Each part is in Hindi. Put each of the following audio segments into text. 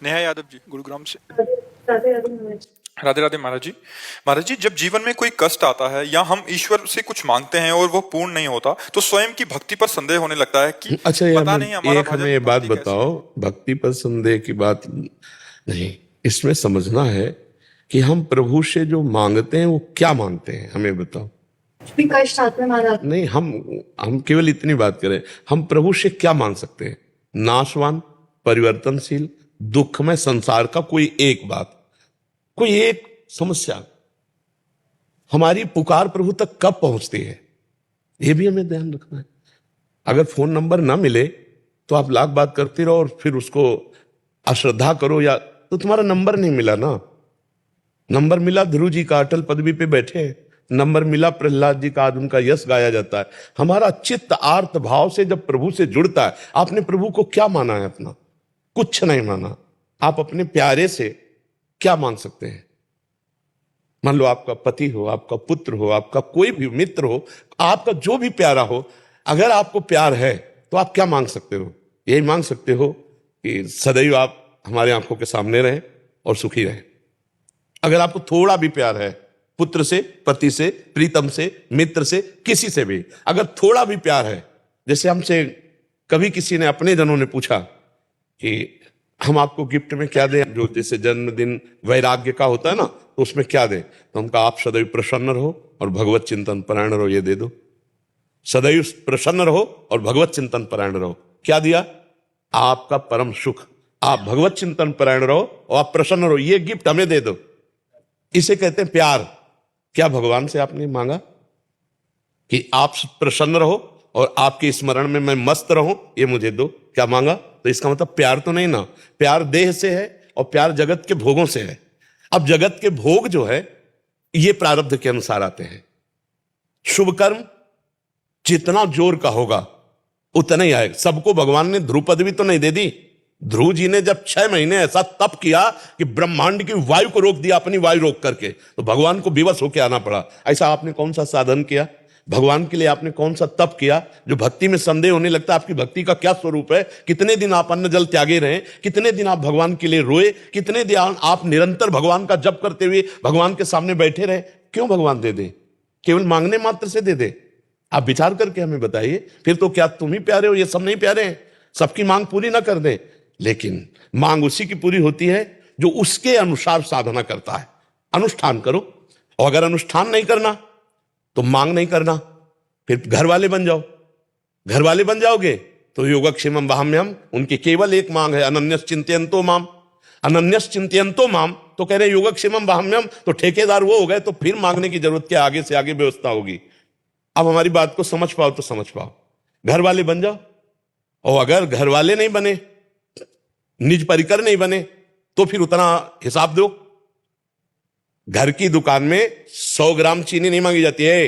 नेहा यादव जी, गुरुग्राम से। राधे राधे महाराज। राधे राधे महाराज जी। महाराज जी, जब जीवन में कोई कष्ट आता है या हम ईश्वर से कुछ मांगते हैं और वो पूर्ण नहीं होता, तो स्वयं की भक्ति पर संदेह होने लगता है कि अच्छा यार, पता नहीं हमारा एक हमें भजन ये बात भक्ति कैसी है। बताओ, भक्ति पर संदेह की बात नहीं, इसमें समझना है कि हम प्रभु से जो मांगते हैं वो क्या मांगते हैं, हमें बताओ। कुछ भी कष्ट हाथ में महाराज। नहीं, हम केवल इतनी बात करें, हम प्रभु से क्या मांग सकते हैं? नाशवान, परिवर्तनशील, दुख में संसार का कोई एक बात, कोई एक समस्या, हमारी पुकार प्रभु तक कब पहुंचती है, ये भी हमें ध्यान रखना है। अगर फोन नंबर ना मिले तो आप लाख बात करते रहो और फिर उसको अश्रद्धा करो, या तो तुम्हारा नंबर नहीं मिला ना। नंबर मिला ध्रुव जी का, अटल पदवी पे बैठे हैं। नंबर मिला प्रहलाद जी का, आज उनका यश गाया जाता है। हमारा चित्त आर्त भाव से जब प्रभु से जुड़ता है, आपने प्रभु को क्या माना है अपना? कुछ नहीं माना। आप अपने प्यारे से क्या मांग सकते हैं? मान लो आपका पति हो, आपका पुत्र हो, आपका कोई भी मित्र हो, आपका जो भी प्यारा हो, अगर आपको प्यार है तो आप क्या मांग सकते हो? यही मांग सकते हो कि सदैव आप हमारे आंखों के सामने रहें और सुखी रहें। अगर आपको थोड़ा भी प्यार है, पुत्र से, पति से, प्रीतम से, मित्र से, किसी से भी अगर थोड़ा भी प्यार है, जैसे हमसे कभी किसी ने, अपने जनों ने पूछा कि हम आपको गिफ्ट में क्या दें, जो जैसे जन्मदिन वैराग्य का होता है ना, तो उसमें क्या दें? तो हम कहा आप सदैव प्रसन्न रहो और भगवत चिंतन परायण रहो, ये दे दो। सदैव प्रसन्न रहो और भगवत चिंतन परायण रहो। क्या दिया? आपका परम सुख। आप भगवत चिंतन परायण रहो और आप प्रसन्न रहो, ये गिफ्ट हमें दे दो। इसे कहते हैं प्यार। क्या भगवान से आपने मांगा कि आप प्रसन्न रहो और आपके स्मरण में मैं मस्त रहूं, ये मुझे दो? क्या मांगा? तो इसका मतलब प्यार तो नहीं ना। प्यार देह से है और प्यार जगत के भोगों से है। अब जगत के भोग जो है ये प्रारब्ध के अनुसार आते हैं। शुभ कर्म जितना जोर का होगा उतना ही आएगा। सबको भगवान ने ध्रुव पदवी तो नहीं दे दी। ध्रुव जी ने जब 6 महीने ऐसा तप किया कि ब्रह्मांड की वायु को रोक दिया, अपनी वायु रोक करके, तो भगवान को विवश होकर आना पड़ा। ऐसा आपने कौन सा साधन किया? भगवान के लिए आपने कौन सा तप किया? जो भक्ति में संदेह होने लगता है आपकी भक्ति का क्या स्वरूप है। कितने दिन आप अन्न जल त्यागे रहे, कितने दिन आप भगवान के लिए रोए, कितने दिन आप निरंतर भगवान का जप करते हुए भगवान के सामने बैठे रहे। क्यों भगवान दे दे? केवल मांगने मात्र से दे दे? आप विचार करके हमें बताइए। फिर तो क्या तुम ही प्यारे हो, ये सब नहीं प्यारे हैं? सबकी मांग पूरी ना कर दे, लेकिन मांग उसी की पूरी होती है जो उसके अनुसार साधना करता है। अनुष्ठान करो, और अगर अनुष्ठान नहीं करना तो मांग नहीं करना, फिर घर वाले बन जाओ। घर वाले बन जाओगे तो योगक्षेमम वहाम्यहम्, उनकी केवल एक मांग है, अनन्यस चिंतयन्तो माम। अनन्यस चिंतयन्तो माम तो कह रहे योगक्षेमम वहाम्यहम्, तो ठेकेदार वो हो गए, तो फिर मांगने की जरूरत क्या? आगे से आगे व्यवस्था होगी। अब हमारी बात को समझ पाओ तो समझ पाओ। घर वाले बन जाओ, और अगर घर वाले नहीं बने, निज परिकर नहीं बने, तो फिर उतना हिसाब दो। घर की दुकान में 100 ग्राम चीनी नहीं मांगी जाती है।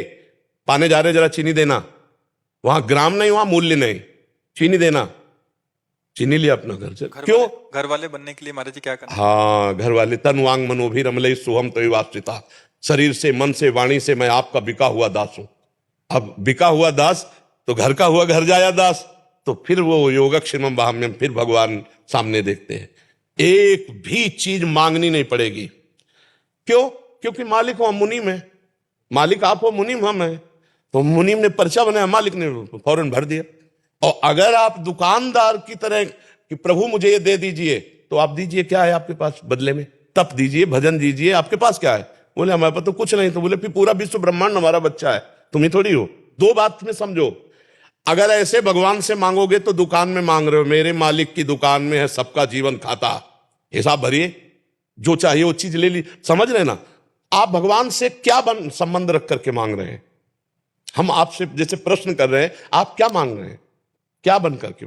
पाने जा रहे जरा चीनी देना, वहां ग्राम नहीं, वहां मूल्य नहीं, चीनी देना। चीनी लिया अपना घर से। क्यों? घर वाले बनने के लिए महाराज जी क्या करना? हाँ, घर वाले। तन वांग मनोभी रमलई सुहम तय वास्तिता। शरीर से, मन से, वाणी से मैं आपका बिका हुआ दास हूं। अब बिका हुआ दास तो घर का हुआ घर जाया दास, तो फिर वो योगक्षेमम वहाम्यहम्, फिर भगवान सामने देखते हैं। एक भी चीज मांगनी नहीं पड़ेगी। क्यों? क्योंकि मालिक हो, मुनीम है। मालिक आप हो, मुनीम हम है। तो मुनीम ने पर्चा बनाया, मालिक ने फौरन भर दिया। और अगर आप दुकानदार की तरह कि प्रभु मुझे ये दे दीजिए, तो आप दीजिए। क्या है आपके पास बदले में? तप दीजिए, भजन दीजिए। आपके पास क्या है? बोले हमारे पास तो कुछ नहीं। तो बोले फिर पूरा विश्व ब्रह्मांड हमारा बच्चा है, तुम ही थोड़ी हो। दो बात में समझो। अगर ऐसे भगवान से मांगोगे तो दुकान में मांग रहे हो। मेरे मालिक की दुकान में है सबका जीवन खाता, हिसाब भरिए, जो चाहिए वो चीज ले ली। समझ रहे ना? आप भगवान से क्या संबंध रख करके मांग रहे हैं? हम आपसे जैसे प्रश्न कर रहे हैं, आप क्या मांग रहे हैं? क्या बन करके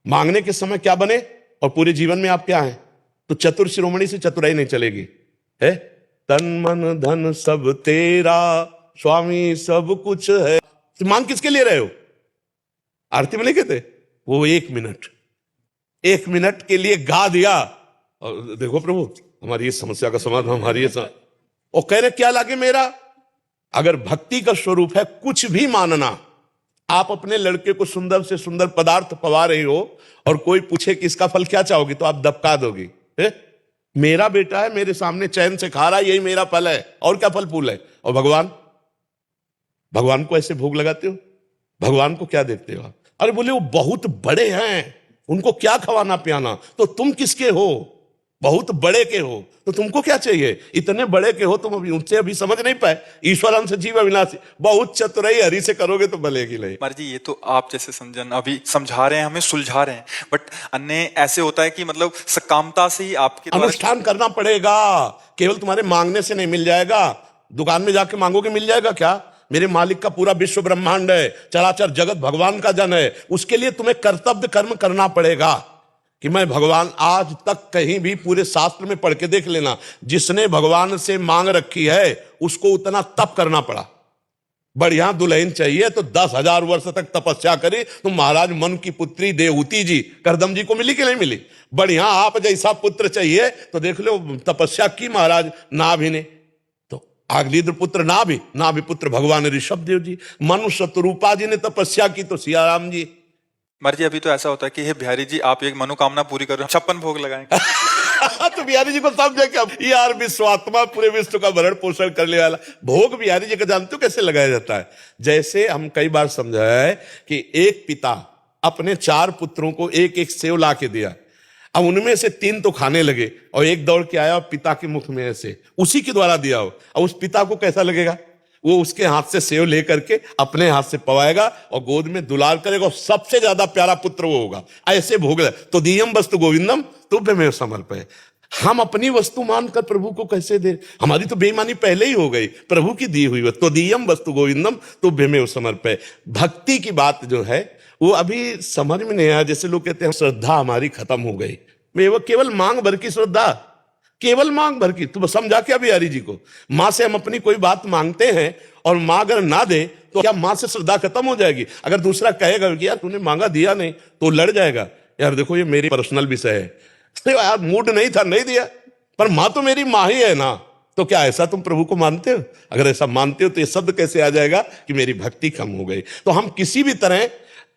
मांगने के समय क्या बने, और पूरे जीवन में आप क्या हैं? तो चतुर शिरोमणि से चतुराई नहीं चलेगी। है तन मन धन सब तेरा स्वामी सब कुछ है। तो मांग किसके लिए रहे हो? आरती में नहीं कहते वो 1 मिनट के लिए गा दिया और देखो प्रभु हमारी इस समस्या का समाधान, हमारी और कह रहे क्या लागे मेरा। अगर भक्ति का स्वरूप है कुछ भी मानना। आप अपने लड़के को सुंदर से सुंदर पदार्थ पवा रही हो और कोई पूछे कि इसका फल क्या चाहोगी, तो आप दबका दोगी। है? मेरा बेटा है, मेरे सामने चैन से खा रहा है, यही मेरा फल है, और क्या फल फूल है? और भगवान, भगवान को ऐसे भोग लगाते हो? भगवान को क्या देते हो? अरे बोले वो बहुत बड़े हैं, उनको क्या खवाना पियाना? तो तुम किसके हो? बहुत बड़े के हो, तो तुमको क्या चाहिए? इतने बड़े के हो तुम, अभी उनसे अभी समझ नहीं पाए। ईश्वर अंश जीव अविनाशी, बहुत चतुराई हरि से करोगे तो भलेगी नहीं। महाराज जी, ये तो आप जैसे समझन अभी समझा रहे हैं, हमें सुलझा रहे हैं, बट अन्य ऐसे होता है कि मतलब सकामता से ही आपके द्वारा अनुष्ठान करना पड़ेगा, केवल तुम्हारे मांगने से नहीं मिल जाएगा। दुकान में जाके मांगोगे मिल जाएगा क्या? मेरे मालिक का पूरा विश्व ब्रह्मांड है, चराचर जगत भगवान का जन है, उसके लिए तुम्हें कर्तव्य कर्म करना पड़ेगा कि मैं भगवान, आज तक कहीं भी पूरे शास्त्र में पढ़ के देख लेना, जिसने भगवान से मांग रखी है उसको उतना तप करना पड़ा। बढ़िया दुल्हन चाहिए तो 10,000 वर्ष तक तपस्या करी, तो महाराज मन की पुत्री देवहूति जी करदम जी को मिली कि नहीं मिली? बढ़िया आप जैसा पुत्र चाहिए तो देख लो, तपस्या की महाराज नाभि ने, तो आगलीद्र पुत्र नाभि पुत्र भगवान ऋषभ देव जी, मनुष्य स्वरूपा जी ने तपस्या की तो सियाराम जी। महाराज जी, अभी तो ऐसा होता है कि हे बिहारी जी, आप एक मनोकामना पूरी करो, 56 भोग लगाएंगे। तो बिहारी जी को समझे क्या यार, विश्वात्मा पूरे विश्व का भरण पोषण करने वाला। भोग बिहारी जी का जानते हो कैसे लगाया जाता है? जैसे हम कई बार समझा है कि एक पिता अपने 4 पुत्रों को एक एक सेव ला के दिया, अब उनमें से 3 तो खाने लगे और एक दौड़ के आया और पिता के मुख में ऐसे उसी के द्वारा दिया हो। अब उस पिता को कैसा लगेगा? वो उसके हाथ से सेव लेकर के अपने हाथ से पवाएगा और गोद में दुलार करेगा, और सबसे ज्यादा प्यारा पुत्र वो होगा। ऐसे भोग तो दीयम वस्तु गोविंदम तुभ्यमेव समर्पय। हम अपनी वस्तु मानकर प्रभु को कैसे दे? हमारी तो बेईमानी पहले ही हो गई, प्रभु की दी हुई तो दीयम वस्तु गोविंदम तुभ्यमेव समर्पय। भक्ति की बात जो है वो अभी समझ में नहीं आया। जैसे लोग कहते हैं श्रद्धा हमारी खत्म हो गई, वो केवल मांग भर की श्रद्धा, केवल मांग भर की। तुम समझा क्या बिहारी जी को? मां से हम अपनी कोई बात मांगते हैं और मां अगर ना दे तो क्या मां से श्रद्धा खत्म हो जाएगी? अगर दूसरा कहेगा कि यार तूने मांगा दिया नहीं, तो लड़ जाएगा, यार देखो ये मेरी पर्सनल विषय है, तो यार मूड नहीं था नहीं दिया, पर मां तो मेरी मां ही है ना। तो क्या ऐसा तुम प्रभु को मानते हो? अगर ऐसा मानते हो तो ये शब्द कैसे आ जाएगा कि मेरी भक्ति कम हो गई? तो हम किसी भी तरह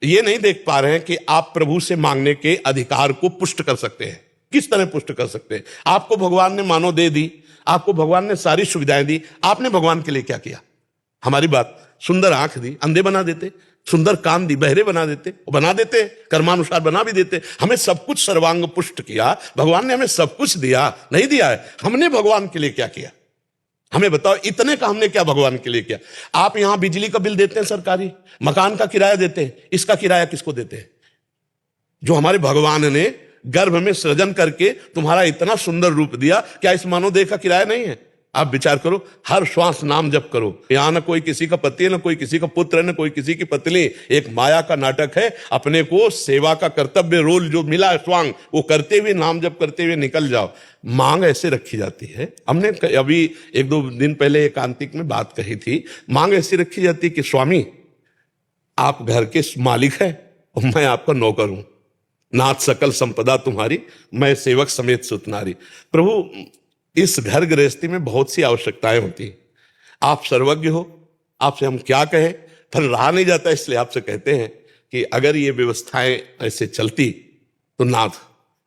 ये नहीं देख पा रहे हैं कि आप प्रभु से मांगने के अधिकार को पुष्ट कर सकते हैं। किस तरह पुष्ट कर सकते हैं? आपको भगवान ने मानो दे दी, आपको भगवान ने सारी सुविधाएं दी, आपने भगवान के लिए क्या किया? हमारी बात, सुंदर आंख दी, अंधे बना देते, सुंदर कान दी, बहरे बना देते, कर्मानुसार बना भी देते। हमें सब कुछ सर्वांग पुष्ट किया, भगवान ने हमें सब कुछ दिया नहीं दिया है? हमने भगवान के लिए क्या किया? हमें बताओ, इतने का हमने क्या भगवान के लिए किया? आप यहां बिजली का बिल देते हैं सरकारी, मकान का किराया देते हैं, इसका किराया किसको देते हैं? जो हमारे भगवान ने गर्भ में सृजन करके तुम्हारा इतना सुंदर रूप दिया, क्या इस मानवदेह का किराया नहीं है? आप विचार करो, हर श्वास नाम जप करो। यहां ना कोई किसी का पति है, ना कोई किसी का पुत्र है, ना कोई किसी की पत्नी, एक माया का नाटक है। अपने को सेवा का कर्तव्य रोल जो मिला है स्वांग, वो करते हुए नाम जप करते हुए निकल जाओ। मांग ऐसे रखी जाती है, हमने अभी 1-2 दिन पहले एकांतिक में बात कही थी, मांग ऐसी रखी जाती है कि स्वामी आप घर के मालिक हैं और मैं आपका नौकर हूं, नाथ सकल संपदा तुम्हारी, मैं सेवक समेत सुतनारी। प्रभु, इस घर गृहस्थी में बहुत सी आवश्यकताएं होती हैं, आप सर्वज्ञ हो, आपसे हम क्या कहें, पर रहा नहीं जाता, इसलिए आपसे कहते हैं कि अगर ये व्यवस्थाएं ऐसे चलती तो नाथ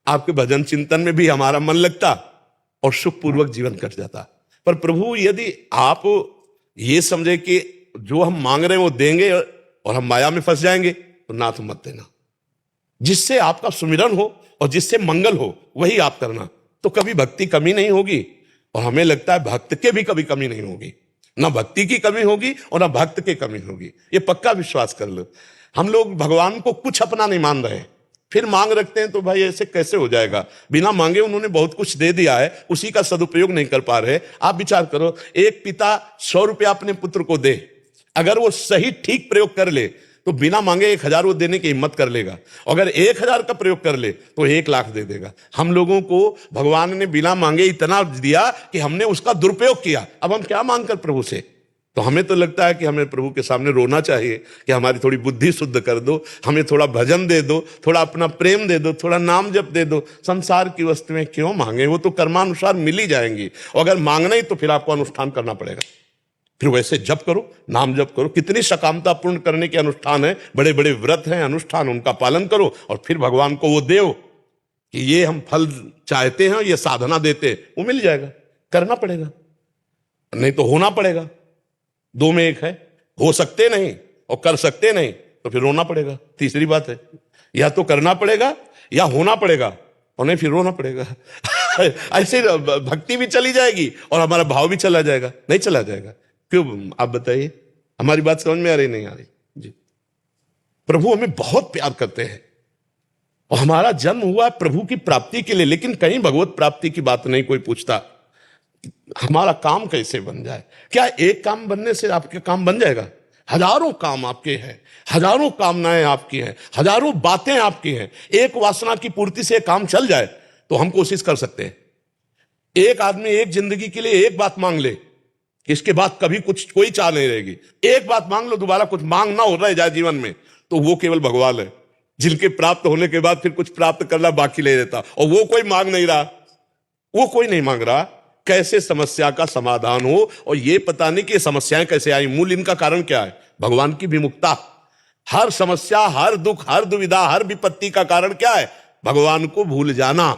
आपके भजन चिंतन में भी हमारा मन लगता और सुखपूर्वक जीवन कट जाता। पर प्रभु, यदि आप ये समझे कि जो हम मांग रहे हैं वो देंगे और हम माया में फंस जाएंगे, तो नाथ मत देना। जिससे आपका सुमिरन हो और जिससे मंगल हो वही आप करना, तो कभी भक्ति कमी नहीं होगी। और हमें लगता है भक्त के भी कभी कमी नहीं होगी, ना भक्ति की कमी होगी और ना भक्त की कमी होगी, ये पक्का विश्वास कर लो। हम लोग भगवान को कुछ अपना नहीं मान रहे हैं, फिर मांग रखते हैं, तो भाई ऐसे कैसे हो जाएगा? बिना मांगे उन्होंने बहुत कुछ दे दिया है, उसी का सदुपयोग नहीं कर पा रहे। आप विचार करो, एक पिता 100 रुपया अपने पुत्र को दे, अगर वो सही ठीक प्रयोग कर ले तो बिना मांगे 1,000 वो देने की हिम्मत कर लेगा, अगर 1,000 का प्रयोग कर ले तो 1,00,000 दे देगा। हम लोगों को भगवान ने बिना मांगे इतना दिया कि हमने उसका दुरुपयोग किया। अब हम क्या मांग कर प्रभु से? तो हमें तो लगता है कि हमें प्रभु के सामने रोना चाहिए कि हमारी थोड़ी बुद्धि शुद्ध कर दो, हमें थोड़ा भजन दे दो, थोड़ा अपना प्रेम दे दो, थोड़ा नाम जप दे दो। संसार की वस्तुएं क्यों मांगे? वो तो कर्मानुसार मिल ही जाएंगी, और अगर मांगना ही तो फिर आपको अनुष्ठान करना पड़ेगा। फिर वैसे जप करो, नाम जप करो, कितनी सकामता पूर्ण करने के अनुष्ठान है, बड़े बड़े व्रत हैं, अनुष्ठान, उनका पालन करो और फिर भगवान को वो देव। कि ये हम फल चाहते हैं, ये साधना देते हैं, वो मिल जाएगा। करना पड़ेगा, नहीं तो होना पड़ेगा। दो में एक है, हो सकते नहीं और कर सकते नहीं, तो फिर रोना पड़ेगा। तीसरी बात है, या तो करना पड़ेगा या होना पड़ेगा, और नहीं फिर रोना पड़ेगा। ऐसे भक्ति भी चली जाएगी और हमारा भाव भी चला जाएगा। नहीं चला जाएगा क्यों? आप बताइए, हमारी बात समझ में आ रही नहीं आ रही? जी, प्रभु हमें बहुत प्यार करते हैं और हमारा जन्म हुआ है प्रभु की प्राप्ति के लिए, लेकिन कहीं भगवत प्राप्ति की बात नहीं कोई पूछता। हमारा काम कैसे बन जाए? क्या एक काम बनने से आपके काम बन जाएगा? हजारों काम आपके हैं, हजारों कामनाएं आपकी हैं, हजारों बातें आपकी हैं। एक वासना की पूर्ति से काम चल जाए तो हम कोशिश कर सकते हैं। एक आदमी एक जिंदगी के लिए एक बात मांग ले, इसके बाद कभी कुछ कोई चाह नहीं रहेगी। एक बात मांग लो, दोबारा कुछ मांग ना हो रहा जाए जीवन में, तो वो केवल भगवान है, जिनके प्राप्त होने के बाद फिर कुछ प्राप्त करना बाकी नहीं रहता। और वो कोई मांग नहीं रहा, वो कोई नहीं मांग रहा। कैसे समस्या का समाधान हो, और ये पता नहीं कि ये समस्याएं कैसे आई, मूल इनका कारण क्या है? भगवान की विमुखता। हर समस्या, हर दुख, हर दुविधा, हर विपत्ति का कारण क्या है? भगवान को भूल जाना।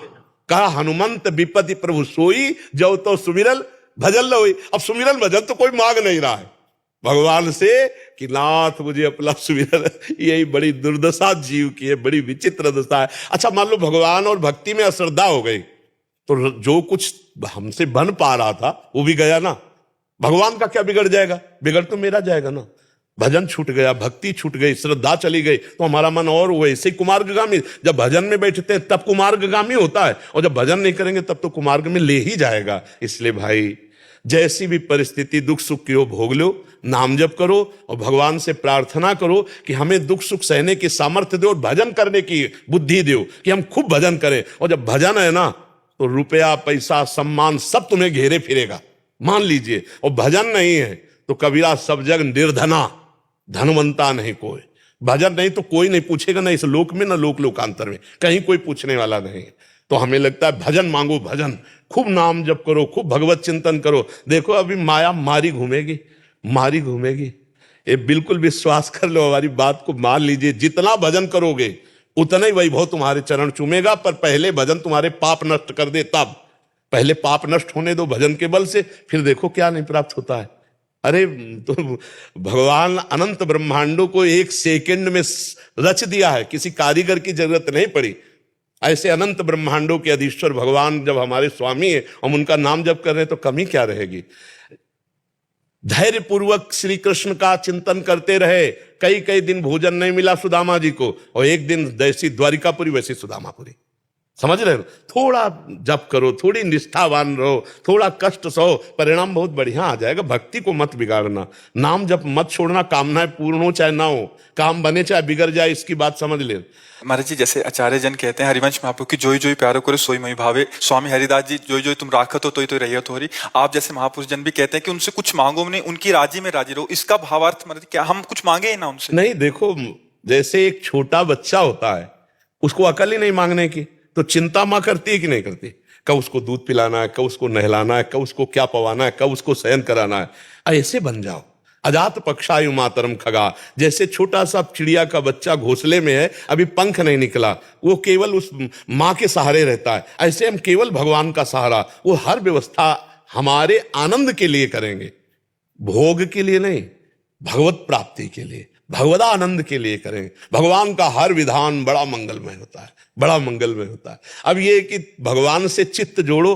कहा हनुमंत विपत्ति प्रभु सोई, जो तो सुमिरल भजन लोई। अब सुमिरल भजन तो कोई मांग नहीं रहा है भगवान से कि नाथ मुझे अपना सुमिरन। यही बड़ी दुर्दशा जीव की है, बड़ी विचित्र दशा है। अच्छा, मान लो भगवान और भक्ति में अश्रद्धा हो गई, तो जो कुछ हमसे बन पा रहा था वो भी गया ना। भगवान का क्या बिगड़ जाएगा? बिगड़ तो मेरा जाएगा ना। भजन छूट गया, भक्ति छूट गई, श्रद्धा चली गई, तो हमारा मन और वैसे ही कुमार्गगामी। जब भजन में बैठते हैं तब कुमार्गगामी होता है, और जब भजन नहीं करेंगे तब तो कुमार्ग में ले ही जाएगा। इसलिए भाई, जैसी भी परिस्थिति दुख सुख की हो भोग लो, नाम जप करो और भगवान से प्रार्थना करो कि हमें दुख सुख सहने की सामर्थ्य दो और भजन करने की बुद्धि दो कि हम खूब भजन करें। और जब भजन है ना, तो रुपया पैसा सम्मान सब तुम्हें घेरे फिरेगा, मान लीजिए। और भजन नहीं है तो कबीरा सब जग निर्धना, धनवंता नहीं कोई। भजन नहीं तो कोई नहीं पूछेगा, ना इस लोक में ना लोक लोकांतर में, कहीं कोई पूछने वाला नहीं। तो हमें लगता है भजन मांगो, भजन खूब नाम जप करो, खूब भगवत चिंतन करो। देखो अभी माया मारी घूमेगी, मारी घूमेगी। ये बिल्कुल विश्वास कर लो, हमारी बात को मान लीजिए। जितना भजन करोगे उतना ही वैभव तुम्हारे चरण चूमेगा, पर पहले भजन तुम्हारे पाप नष्ट कर दे। तब पहले पाप नष्ट होने दो भजन के बल से, फिर देखो क्या नहीं प्राप्त होता है। अरे तो भगवान अनंत ब्रह्मांडों को एक सेकंड में रच दिया है, किसी कारीगर की जरूरत नहीं पड़ी। ऐसे अनंत ब्रह्मांडों के अधीश्वर भगवान जब हमारे स्वामी है, हम उनका नाम जप कर रहे हैं, तो कमी क्या रहेगी? धैर्य पूर्वक श्री कृष्ण का चिंतन करते रहे। कई कई दिन भोजन नहीं मिला सुदामा जी को, और एक दिन जैसी द्वारिकापुरी वैसी सुदामापुरी। समझ रहे हो? थोड़ा जप करो, थोड़ी निष्ठावान रहो, थोड़ा कष्ट सहो, परिणाम बहुत बढ़िया आ जाएगा। भक्ति को मत बिगाड़ना, नाम जप मत छोड़ना। कामनाएं पूर्ण हो चाहे ना हो, काम बने चाहे बिगड़ जाए, इसकी बात समझ ले। महाराज जी, जैसे आचार्य जन कहते हैं हरिवंश महाप्रभु की जोई जोई प्यारो करे सोई मोहि भावे। स्वामी हरिदास जी जोई जोई तुम राखत हो तो रहियत हो रही। आप जैसे महापुरुष जन भी कहते हैं कि उनसे कुछ मांगो नहीं, उनकी राजी में राजी रहो। इसका भावार्थ महाराज क्या हम कुछ मांगे ही ना उनसे? नहीं, देखो जैसे एक छोटा बच्चा होता है, उसको अकल ही नहीं मांगने की, तो चिंता मां करती है कि नहीं करती? कब उसको दूध पिलाना है, कब उसको नहलाना है, कब उसको क्या पवाना है, कब उसको शयन कराना है। ऐसे बन जाओ। अजात पक्षायु मातरम खगा, जैसे छोटा सा चिड़िया का बच्चा घोंसले में है, अभी पंख नहीं निकला, वो केवल उस माँ के सहारे रहता है। ऐसे हम केवल भगवान का सहारा, वो हर व्यवस्था हमारे आनंद के लिए करेंगे, भोग के लिए नहीं, भगवत प्राप्ति के लिए, भगवदानंद के लिए करेंगे। भगवान का हर विधान बड़ा मंगलमय होता है, बड़ा मंगलमय होता है। अब ये कि भगवान से चित्त जोड़ो,